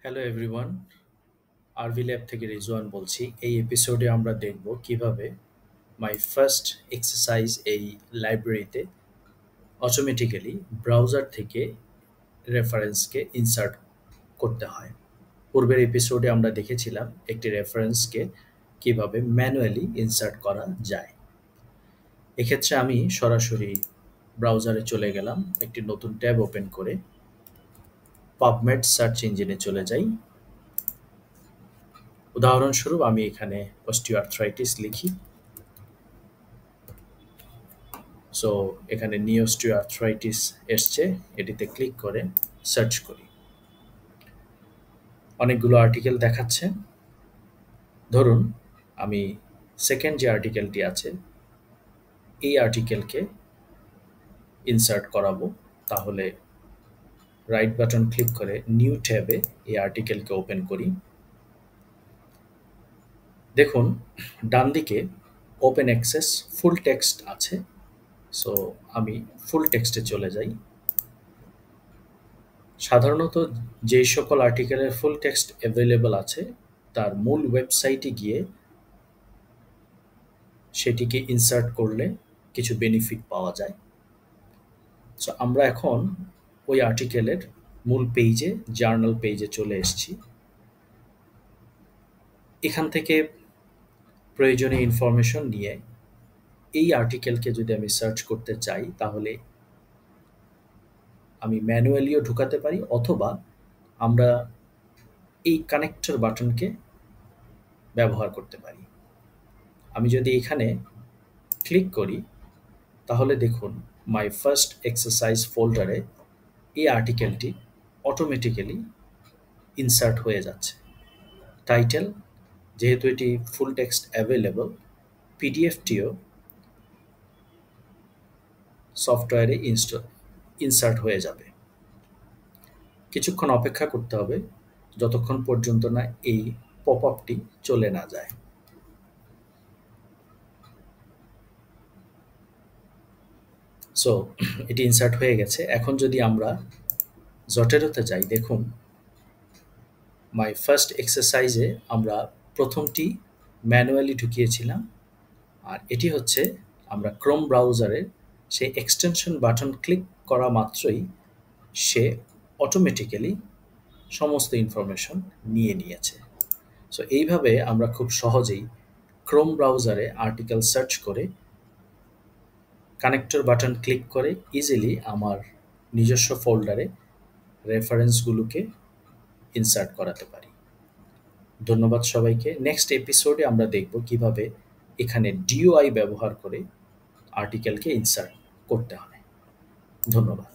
Hello everyone, RV lab থেকে রিজওয়ান বলছি। এই এপিসোডে আমরা দেখব কিভাবে মাই ফার্স্ট এক্সারসাইজ এই লাইব্রেরিতে অটোমেটিক্যালি ব্রাউজার থেকে রেফারেন্সকে ইনসার্ট করতে হয়। পূর্বের এপিসোডে আমরা দেখেছিলাম একটি রেফারেন্সকে কিভাবে ম্যানুয়ালি ইনসার্ট করা যায়। এক্ষেত্রে আমি সরাসরি ব্রাউজারে চলে গেলাম, একটি নতুন ট্যাব ওপেন করে পাবমেড সার্চ ইঞ্জিনে চলে যাই। উদাহরণস্বরূপ আমি এখানে অস্টিওআর্থ্রাইটিস লিখি। সো এখানে নিওস্টিওআর্থ্রাইটিস এসছে, এটিতে ক্লিক করে সার্চ করি। অনেকগুলো আর্টিকেল দেখাচ্ছে। ধরুন আমি সেকেন্ড যে আর্টিকেলটি আছে এই আর্টিকেলকে ইনসার্ট করাবো, তাহলে রাইট বাটন ক্লিক করে নিউ ট্যাবে এই আর্টিকেলকে ওপেন করি। দেখুন ডান দিকে ওপেন অ্যাক্সেস ফুল টেক্সট আছে। সো আমি ফুল টেক্সটে চলে যাই। সাধারণত যেই সকল আর্টিকেলের ফুল টেক্সট অ্যাভেলেবল আছে তার মূল ওয়েবসাইটে গিয়ে সেটিকে ইনসার্ট করলে কিছু বেনিফিট পাওয়া যায়। সো আমরা এখন ওই আর্টিকেলের মূল পেজে, জার্নাল পেজে চলে এসেছি। এখান থেকে প্রয়োজনীয় ইনফরমেশন নিয়ে এই আর্টিকেলকে যদি আমি সার্চ করতে চাই তাহলে আমি ম্যানুয়ালিও ঢুকাতে পারি, অথবা আমরা এই কানেক্টর বাটনকে ব্যবহার করতে পারি। আমি যদি এখানে ক্লিক করি তাহলে দেখুন মাই ফার্স্ট এক্সারসাইজ ফোল্ডারে এই আর্টিকেলটি অটোমেটিক্যালি ইনসার্ট হয়ে যাচ্ছে। টাইটেল, যেহেতু এটি ফুল টেক্সট অ্যাভেলেবল, পিডিএফটিও সফটওয়্যারে ইনসার্ট হয়ে যাবে। কিছুক্ষণ অপেক্ষা করতে হবে যতক্ষণ পর্যন্ত না এই পপ আপটি চলে না যায়। সো এটি ইনসার্ট হয়ে গেছে। এখন যদি আমরা জটেরোতে যাই, দেখুন মাই ফার্স্ট এক্সারসাইজে আমরা প্রথমটি ম্যানুয়ালি ঢুকিয়েছিলাম, আর এটি হচ্ছে আমরা ক্রোম ব্রাউজারের সেই এক্সটেনশন বাটন ক্লিক করা মাত্রই সে অটোমেটিক্যালি সমস্ত ইনফরমেশন নিয়ে নিয়েছে। সো এইভাবে আমরা খুব সহজেই ক্রোম ব্রাউজারে আর্টিকেল সার্চ করে কানেক্টর বাটন ক্লিক করে ইজিলি আমার নিজস্ব ফোল্ডারে রেফারেন্সগুলোকে ইনসার্ট করাতে পারি। ধন্যবাদ সবাইকে। নেক্সট এপিসোডে আমরা দেখব কিভাবে এখানে ডিওআই ব্যবহার করে আর্টিকেলকে ইনসার্ট করতে হয়। ধন্যবাদ।